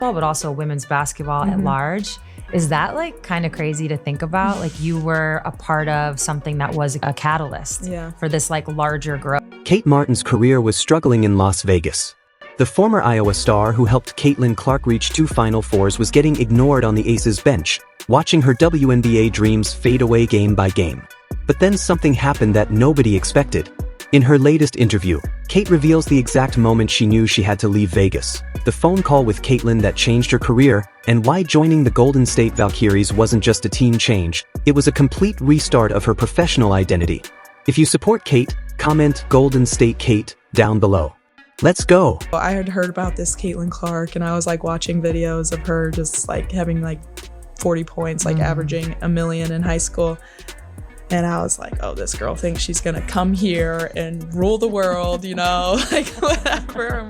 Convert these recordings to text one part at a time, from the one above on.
but also women's basketball at large. Is that like kind of crazy to think about? Like you were a part of something that was a catalyst for this like larger growth. Kate Martin's career was struggling in Las Vegas. The former Iowa star who helped Caitlin Clark reach 2 Final Fours was getting ignored on the Aces bench, watching her WNBA dreams fade away game by game. But then something happened that nobody expected. In her latest interview, Kate reveals the exact moment she knew she had to leave Vegas, the phone call with Caitlin that changed her career, and why joining the Golden State Valkyries wasn't just a team change, it was a complete restart of her professional identity. If you support Kate, comment Golden State Kate down below. Let's go! I had heard about this Caitlin Clark, and I was like watching videos of her just like having like 40 points, like averaging a million in high school. And I was like, oh, this girl thinks she's gonna come here and rule the world, you know, like whatever.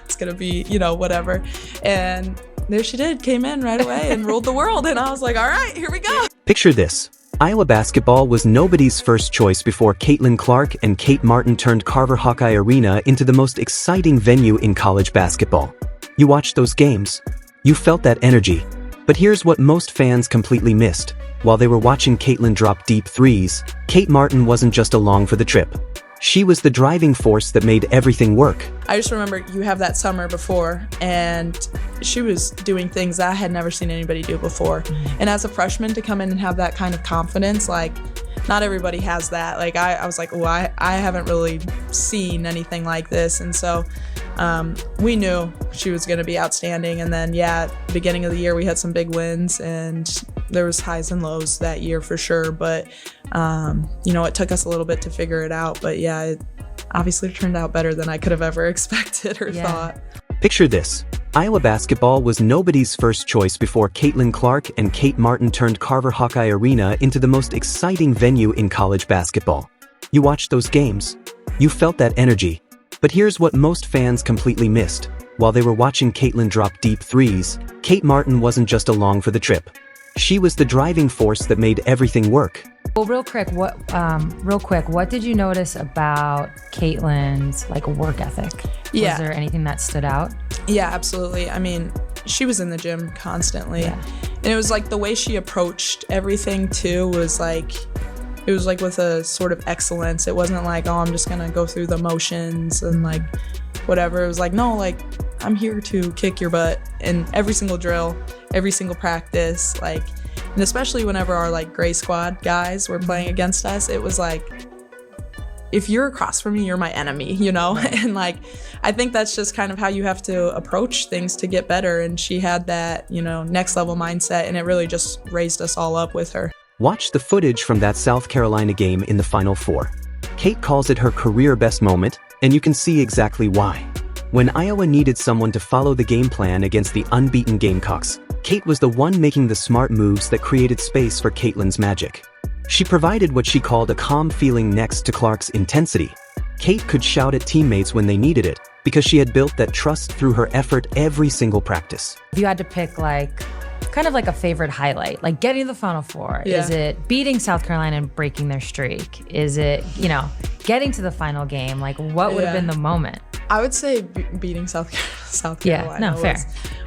It's gonna be, you know, whatever. And there she did, came in right away and ruled the world. And I was like, all right, here we go. Picture this. Iowa basketball was nobody's first choice before Caitlin Clark and Kate Martin turned Carver Hawkeye Arena into the most exciting venue in college basketball. You watched those games. You felt that energy. But here's what most fans completely missed. While they were watching Caitlin drop deep threes, Kate Martin wasn't just along for the trip. She was the driving force that made everything work. I just remember you have that summer before, and she was doing things that I had never seen anybody do before. And as a freshman to come in and have that kind of confidence, like not everybody has that. Like I was like, oh, I haven't really seen anything like this. And so we knew she was going to be outstanding. And then, beginning of the year, we had some big wins, and there was highs and lows that year for sure. But, you know, it took us a little bit to figure it out. But it obviously turned out better than I could have ever expected or thought. Picture this. Iowa basketball was nobody's first choice before Caitlin Clark and Kate Martin turned Carver Hawkeye Arena into the most exciting venue in college basketball. You watched those games. You felt that energy. But here's what most fans completely missed. While they were watching Caitlin drop deep threes, Kate Martin wasn't just along for the trip. She was the driving force that made everything work. Well, real quick, what did you notice about Caitlin's like work ethic? Was there anything that stood out? Yeah, absolutely. I mean, she was in the gym constantly. And it was like the way she approached everything too was like, it was like with a sort of excellence. It wasn't like, oh, I'm just gonna go through the motions and like whatever. It was like, no, like I'm here to kick your butt in every single drill, every single practice, like, and especially whenever our like gray squad guys were playing against us, it was like, if you're across from me, you're my enemy, you know? And like, I think that's just kind of how you have to approach things to get better. And she had that, you know, next level mindset, and it really just raised us all up with her. Watch the footage from that South Carolina game in the Final Four. Kate calls it her career best moment, and you can see exactly why. When Iowa needed someone to follow the game plan against the unbeaten Gamecocks, Kate was the one making the smart moves that created space for Caitlin's magic. She provided what she called a calm feeling next to Clark's intensity. Kate could shout at teammates when they needed it, because she had built that trust through her effort every single practice. If you had to pick like, kind of like a favorite highlight, like getting to the Final Four, is it beating South Carolina and breaking their streak? Is it, you know, getting to the final game? Like what would have been the moment? I would say beating South Carolina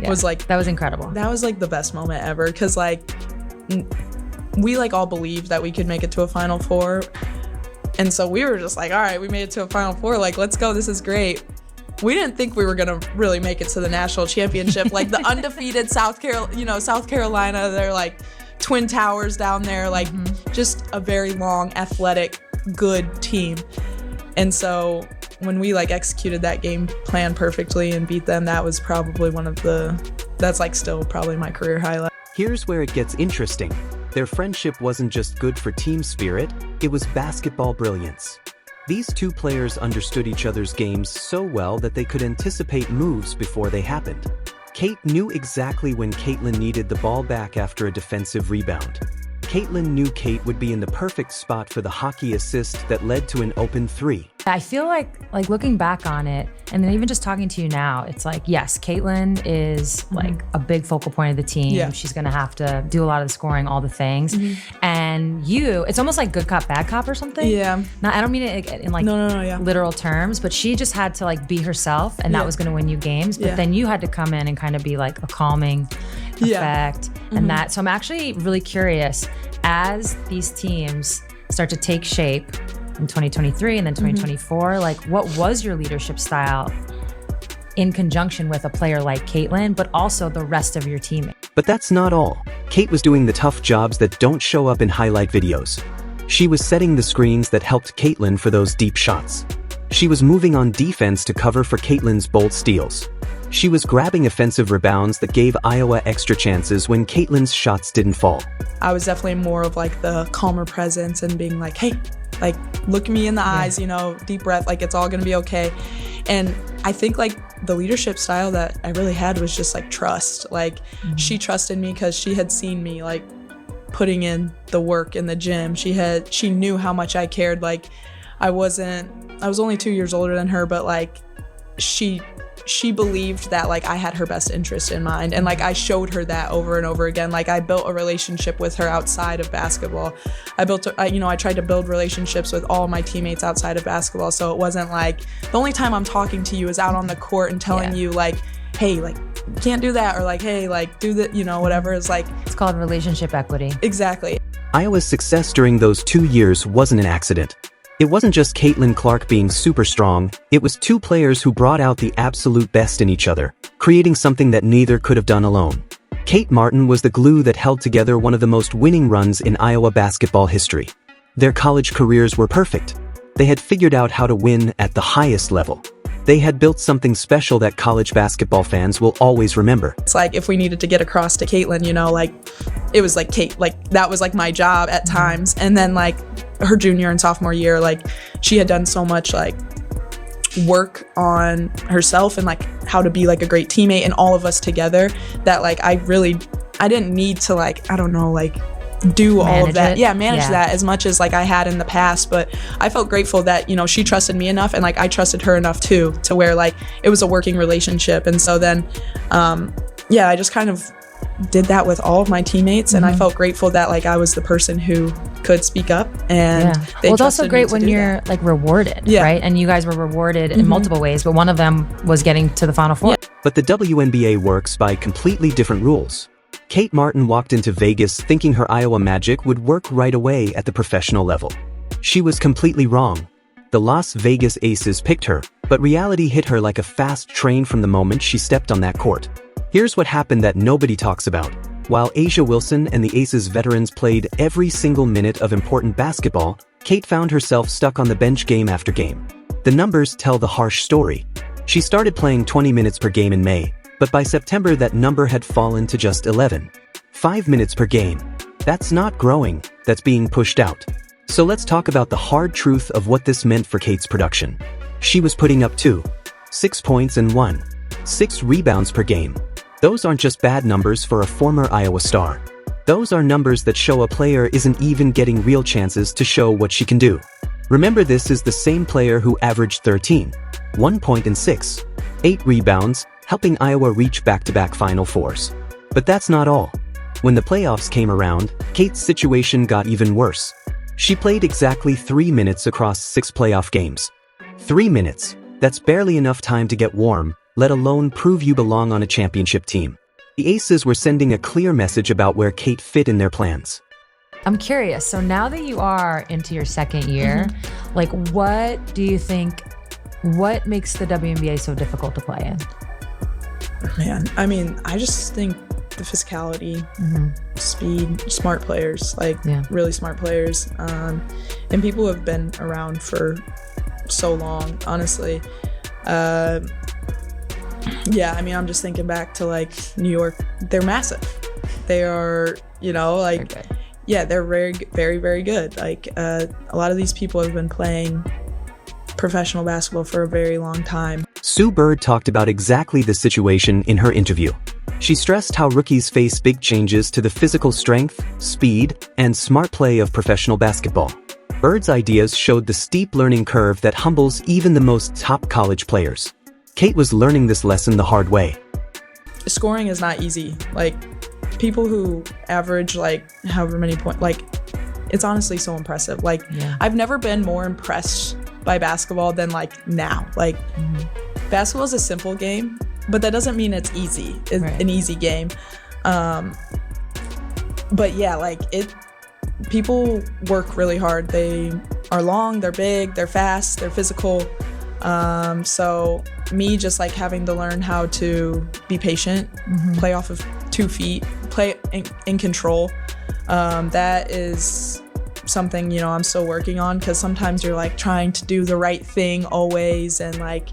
was like, that was incredible. That was like the best moment ever, because like we like all believed that we could make it to a Final Four, and so we were just like, all right, we made it to a Final Four, like let's go, this is great. We didn't think we were gonna really make it to the national championship. Like the undefeated South Carolina, they're like Twin Towers down there, like just a very long, athletic, good team. And so when we like executed that game plan perfectly and beat them, that was probably that's like still probably my career highlight. Here's where it gets interesting. Their friendship wasn't just good for team spirit, it was basketball brilliance. These two players understood each other's games so well that they could anticipate moves before they happened. Kate knew exactly when Caitlin needed the ball back after a defensive rebound. Caitlin knew Kate would be in the perfect spot for the hockey assist that led to an open three. I feel like looking back on it, and then even just talking to you now, it's like, yes, Caitlin is like a big focal point of the team. Yeah. She's gonna have to do a lot of the scoring, all the things. And it's almost like good cop, bad cop or something. Yeah. Now, I don't mean it in like literal terms, but she just had to like be herself, and that was gonna win you games. But then you had to come in and kind of be like a calming effect and that. So I'm actually really curious, as these teams start to take shape in 2023 and then 2024, like what was your leadership style in conjunction with a player like Caitlin, but also the rest of your teammates? But that's not all. Kate was doing the tough jobs that don't show up in highlight videos. She was setting the screens that helped Caitlin for those deep shots. She was moving on defense to cover for Caitlin's bold steals. She was grabbing offensive rebounds that gave Iowa extra chances when Caitlin's shots didn't fall. I was definitely more of like the calmer presence and being like, hey, like look me in the eyes, you know, deep breath, like it's all gonna be okay. And I think like the leadership style that I really had was just like trust. Like she trusted me because she had seen me like putting in the work in the gym. She knew how much I cared. Like I was only 2 years older than her, but like she believed that like I had her best interest in mind, and like I showed her that over and over again. Like I built a relationship with her outside of basketball. I tried to build relationships with all my teammates outside of basketball, so it wasn't like the only time I'm talking to you is out on the court and telling you like, hey, like can't do that, or like, hey, like do that, you know, whatever. Is like, it's called relationship equity. Exactly. Iowa's success during those 2 years wasn't an accident. It wasn't just Caitlin Clark being super strong, it was two players who brought out the absolute best in each other, creating something that neither could have done alone. Kate Martin was the glue that held together one of the most winning runs in Iowa basketball history. Their college careers were perfect. They had figured out how to win at the highest level. They had built something special that college basketball fans will always remember. It's like if we needed to get across to Caitlin, you know, like it was like Kate, like that was like my job at times. And then like her junior and sophomore year, like she had done so much like work on herself and like how to be like a great teammate and all of us together that like I didn't need to like, I don't know, like do all of that. Manage that as much as like I had in the past. But I felt grateful that, you know, she trusted me enough and like I trusted her enough too, to where like it was a working relationship. And so then, I just kind of did that with all of my teammates. And I felt grateful that like I was the person who could speak up, and well, it's also great when you're like rewarded, right? And you guys were rewarded in multiple ways, but one of them was getting to the Final Four. But the WNBA works by completely different rules. Kate Martin walked into Vegas thinking her Iowa magic would work right away at the professional level. She was completely wrong. The Las Vegas Aces picked her, but reality hit her like a fast train from the moment she stepped on that court. Here's what happened that nobody talks about. While Asia Wilson and the Aces veterans played every single minute of important basketball, Kate found herself stuck on the bench game after game. The numbers tell the harsh story. She started playing 20 minutes per game in May, but by September that number had fallen to just 11. 5 minutes per game. That's not growing, that's being pushed out. So let's talk about the hard truth of what this meant for Kate's production. She was putting up 6 points and 6 rebounds per game. Those aren't just bad numbers for a former Iowa star. Those are numbers that show a player isn't even getting real chances to show what she can do. Remember, this is the same player who averaged 13, 1 point and 8 rebounds, helping Iowa reach back-to-back Final Fours. But that's not all. When the playoffs came around, Kate's situation got even worse. She played exactly 3 minutes across 6 playoff games. 3 minutes. That's barely enough time to get warm, let alone prove you belong on a championship team. The Aces were sending a clear message about where Kate fit in their plans. I'm curious, so now that you are into your second year, like what do you think, what makes the WNBA so difficult to play in? Man, I mean, I just think the physicality, speed, smart players, like really smart players, and people who have been around for so long, honestly. I mean, I'm just thinking back to like New York. They're massive. They are, you know, like, they're very, very, very good. Like a lot of these people have been playing professional basketball for a very long time. Sue Bird talked about exactly the situation in her interview. She stressed how rookies face big changes to the physical strength, speed, and smart play of professional basketball. Bird's ideas showed the steep learning curve that humbles even the most top college players. Kate was learning this lesson the hard way. Scoring is not easy. Like, people who average like however many points, like, it's honestly so impressive. Like, I've never been more impressed by basketball than like now. Like, basketball is a simple game, but that doesn't mean it's easy. It's an easy game. But yeah, like, people work really hard. They are long, they're big, they're fast, they're physical. So me just like having to learn how to be patient, play off of 2 feet, play in control. That is something, you know, I'm still working on, because sometimes you're like trying to do the right thing always and like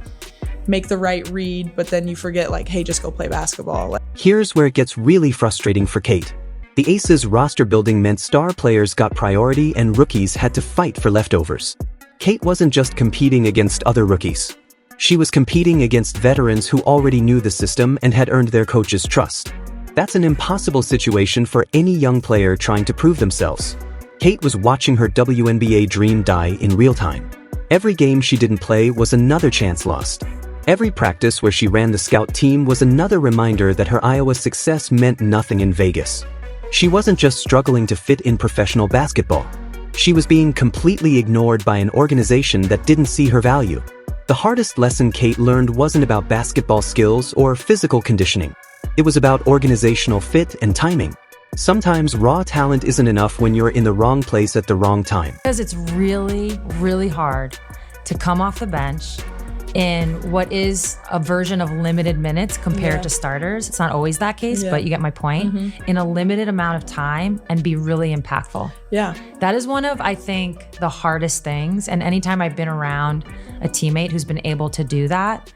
make the right read, but then you forget like, hey, just go play basketball. Here's where it gets really frustrating for Kate. The Aces roster building meant star players got priority and rookies had to fight for leftovers. Kate wasn't just competing against other rookies. She was competing against veterans who already knew the system and had earned their coach's trust. That's an impossible situation for any young player trying to prove themselves. Kate was watching her WNBA dream die in real time. Every game she didn't play was another chance lost. Every practice where she ran the scout team was another reminder that her Iowa success meant nothing in Vegas. She wasn't just struggling to fit in professional basketball. She was being completely ignored by an organization that didn't see her value. The hardest lesson Kate learned wasn't about basketball skills or physical conditioning. It was about organizational fit and timing. Sometimes raw talent isn't enough when you're in the wrong place at the wrong time. Because it's really, really hard to come off the bench in what is a version of limited minutes compared to starters. It's not always that case, but you get my point. In a limited amount of time and be really impactful. Yeah. That is one of, I think, the hardest things. And anytime I've been around a teammate who's been able to do that,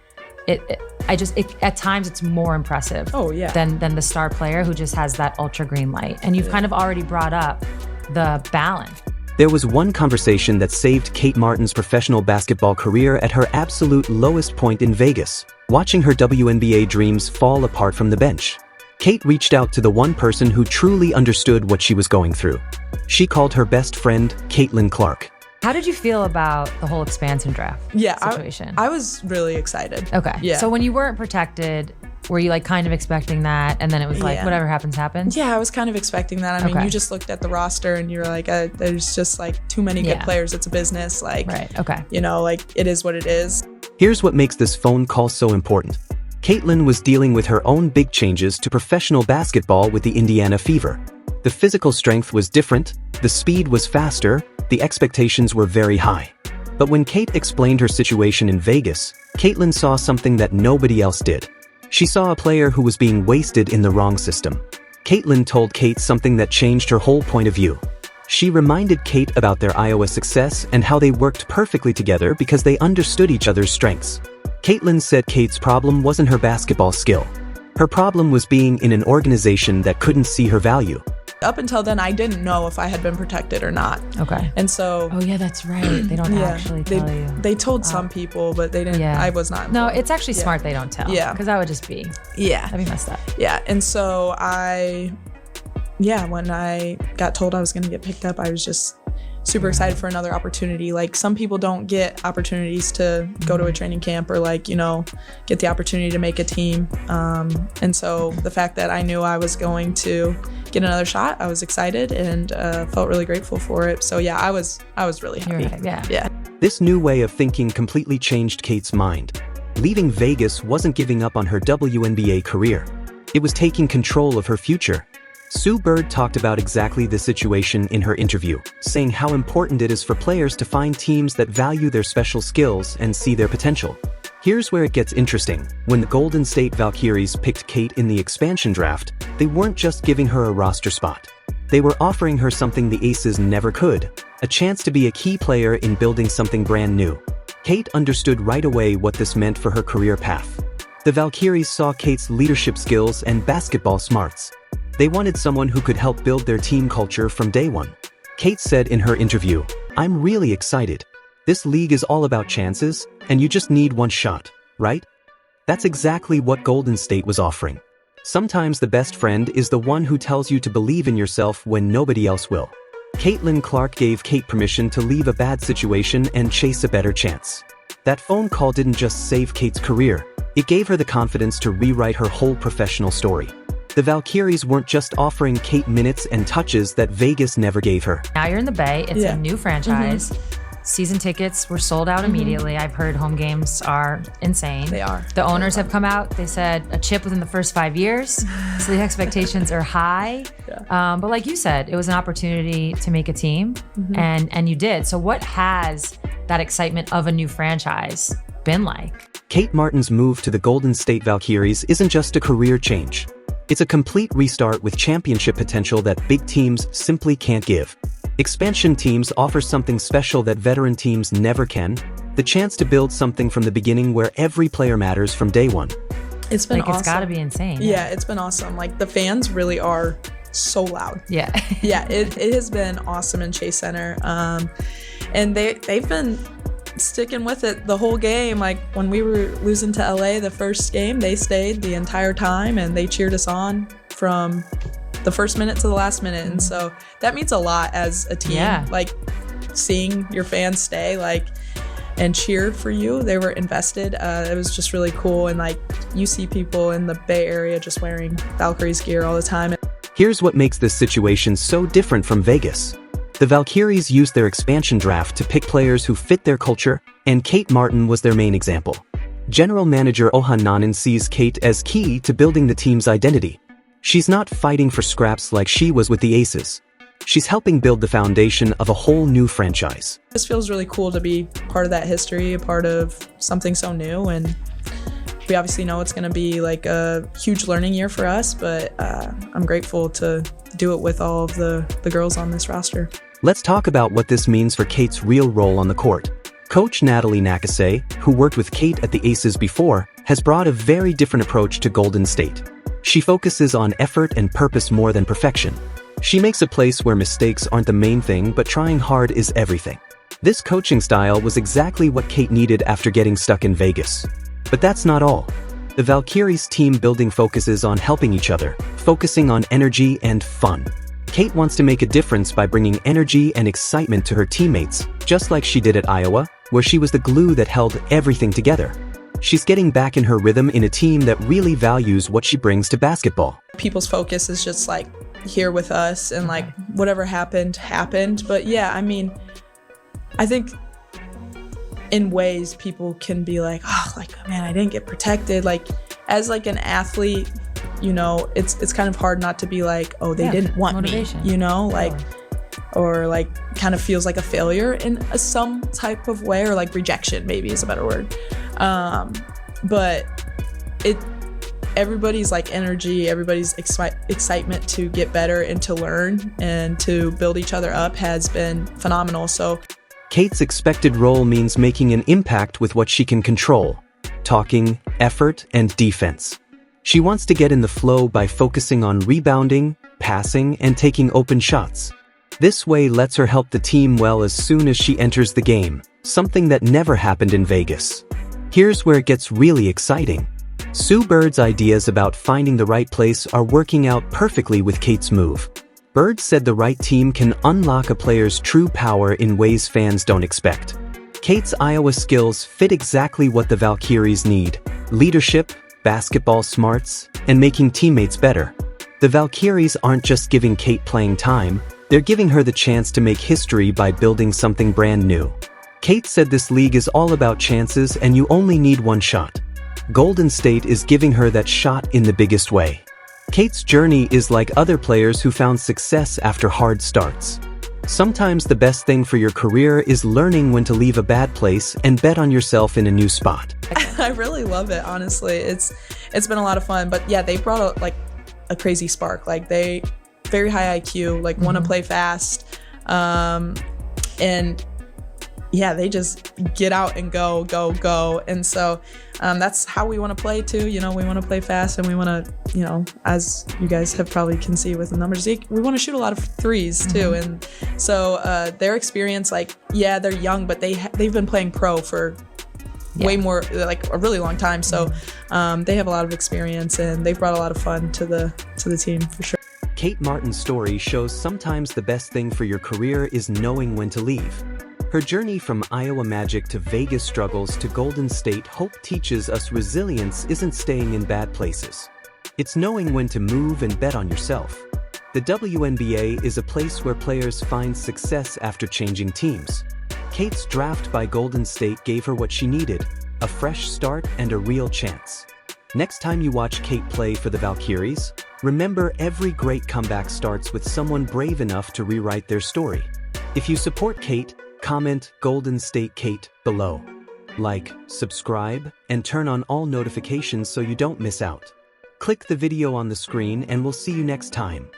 at times it's more impressive than the star player who just has that ultra green light. And you've kind of already brought up the balance. There was one conversation that saved Kate Martin's professional basketball career at her absolute lowest point in Vegas, watching her WNBA dreams fall apart from the bench. Kate reached out to the one person who truly understood what she was going through. She called her best friend, Caitlin Clark. How did you feel about the whole expansion draft situation? I was really excited. Okay. Yeah. So when you weren't protected, were you like kind of expecting that, and then it was like whatever happens happens? Yeah, I was kind of expecting that. I mean, you just looked at the roster and you're like, there's just like too many good players. It's a business. Like, you know, like it is what it is. Here's what makes this phone call so important. Caitlin was dealing with her own big changes to professional basketball with the Indiana Fever. The physical strength was different, the speed was faster, the expectations were very high. But when Kate explained her situation in Vegas, Caitlin saw something that nobody else did. She saw a player who was being wasted in the wrong system. Caitlin told Kate something that changed her whole point of view. She reminded Kate about their Iowa success and how they worked perfectly together because they understood each other's strengths. Caitlin said Kate's problem wasn't her basketball skill. Her problem was being in an organization that couldn't see her value. Up until then, I didn't know if I had been protected or not. Okay. And so... Oh, yeah, that's right. They don't actually tell you. They told some people, but they didn't. Yeah. I was not No, involved. it's actually smart they don't tell. Yeah. Because that would just be... Yeah. That'd be messed up. Yeah. And so when I got told I was going to get picked up, I was just super excited for another opportunity. Like, some people don't get opportunities to go to a training camp or like, you know, get the opportunity to make a team. And so the fact that I knew I was going to get another shot, I was excited and felt really grateful for it. So yeah, I was really happy. Right, Yeah. This new way of thinking completely changed Kate's mind. Leaving Vegas wasn't giving up on her WNBA career. It was taking control of her future. Sue Bird talked about exactly this situation in her interview, saying how important it is for players to find teams that value their special skills and see their potential. Here's where it gets interesting. When the Golden State Valkyries picked Kate in the expansion draft, they weren't just giving her a roster spot. They were offering her something the Aces never could, a chance to be a key player in building something brand new. Kate understood right away what this meant for her career path. The Valkyries saw Kate's leadership skills and basketball smarts. They wanted someone who could help build their team culture from day one. Kate said in her interview, "I'm really excited. This league is all about chances, and you just need one shot, right?" That's exactly what Golden State was offering. Sometimes the best friend is the one who tells you to believe in yourself when nobody else will. Caitlin Clark gave Kate permission to leave a bad situation and chase a better chance. That phone call didn't just save Kate's career, it gave her the confidence to rewrite her whole professional story. The Valkyries weren't just offering Kate minutes and touches that Vegas never gave her. Now you're in the Bay, it's a new franchise. Season tickets were sold out immediately. I've heard home games are insane. They are. The owners have come out. They said a chip within the first 5 years. So the expectations are high. But like you said, it was an opportunity to make a team, and you did. So what has that excitement of a new franchise been like? Kate Martin's move to the Golden State Valkyries isn't just a career change. It's a complete restart with championship potential that big teams simply can't give. Expansion teams offer something special that veteran teams never can, the chance to build something from the beginning where every player matters from day one. It's been awesome. It's gotta be insane. Yeah, it's been awesome. Like, the fans really are so loud. Yeah. Yeah, it has been awesome in Chase Center. And they've been sticking with it the whole game. Like, when we were losing to LA the first game, they stayed the entire time and they cheered us on from the first minute to the last minute. And so that means a lot as a team. Yeah. Like, seeing your fans stay and cheer for you. They were invested. It was just really cool. And like, you see people in the Bay Area just wearing Valkyries gear all the time. Here's what makes this situation so different from Vegas. The Valkyries used their expansion draft to pick players who fit their culture, and Kate Martin was their main example. General manager Ohan Nanan sees Kate as key to building the team's identity. She's not fighting for scraps like she was with the Aces. She's helping build the foundation of a whole new franchise. This feels really cool to be part of that history, a part of something so new, and we obviously know it's going to be like a huge learning year for us, but I'm grateful to do it with all of the girls on this roster. Let's talk about what this means for Kate's real role on the court. Coach Natalie Nakase, who worked with Kate at the Aces before, has brought a very different approach to Golden State. She focuses on effort and purpose more than perfection. She makes a place where mistakes aren't the main thing, but trying hard is everything. This coaching style was exactly what Kate needed after getting stuck in Vegas. But that's not all. The Valkyries team building focuses on helping each other, focusing on energy and fun. Kate wants to make a difference by bringing energy and excitement to her teammates, just like she did at Iowa, where she was the glue that held everything together. She's getting back in her rhythm in a team that really values what she brings to basketball. People's focus is just like here with us, and like whatever happened. But yeah, I mean, I think in ways people can be like, oh, like, man, I didn't get protected. Like, as like an athlete, you know, it's kind of hard not to be like, oh, they didn't want motivation. Me, you know, like, or like kind of feels like a failure in some type of way, or like rejection maybe is a better word. But everybody's like energy, everybody's excitement to get better and to learn and to build each other up has been phenomenal. So Kate's expected role means making an impact with what she can control: talking, effort, and defense. She wants to get in the flow by focusing on rebounding, passing, and taking open shots. This way lets her help the team well as soon as she enters the game, something that never happened in Vegas. Here's where it gets really exciting. Sue Bird's ideas about finding the right place are working out perfectly with Kate's move. Bird said the right team can unlock a player's true power in ways fans don't expect. Kate's Iowa skills fit exactly what the Valkyries need: leadership, basketball smarts, and making teammates better. The Valkyries aren't just giving Kate playing time, they're giving her the chance to make history by building something brand new. Kate said this league is all about chances and you only need one shot. Golden State is giving her that shot in the biggest way. Kate's journey is like other players who found success after hard starts. Sometimes the best thing for your career is learning when to leave a bad place and bet on yourself in a new spot. I really love it, honestly. It's been a lot of fun, but yeah, they brought a crazy spark. Like, they very high IQ, like want to play fast, and yeah, they just get out and go. And so that's how we want to play too. You know, we want to play fast, and we want to, you know, as you guys have probably can see with the numbers, we want to shoot a lot of threes too. And so their experience, like, yeah, they're young, but they've been playing pro for way more, like a really long time. So they have a lot of experience, and they've brought a lot of fun to the team for sure. Kate Martin's story shows sometimes the best thing for your career is knowing when to leave. Her journey from Iowa Magic to Vegas struggles to Golden State Hope teaches us resilience isn't staying in bad places. It's knowing when to move and bet on yourself. The WNBA is a place where players find success after changing teams. Kate's draft by Golden State gave her what she needed, a fresh start and a real chance. Next time you watch Kate play for the Valkyries, remember every great comeback starts with someone brave enough to rewrite their story. If you support Kate, comment Golden State Kate below. Like, subscribe, and turn on all notifications so you don't miss out. Click the video on the screen and we'll see you next time.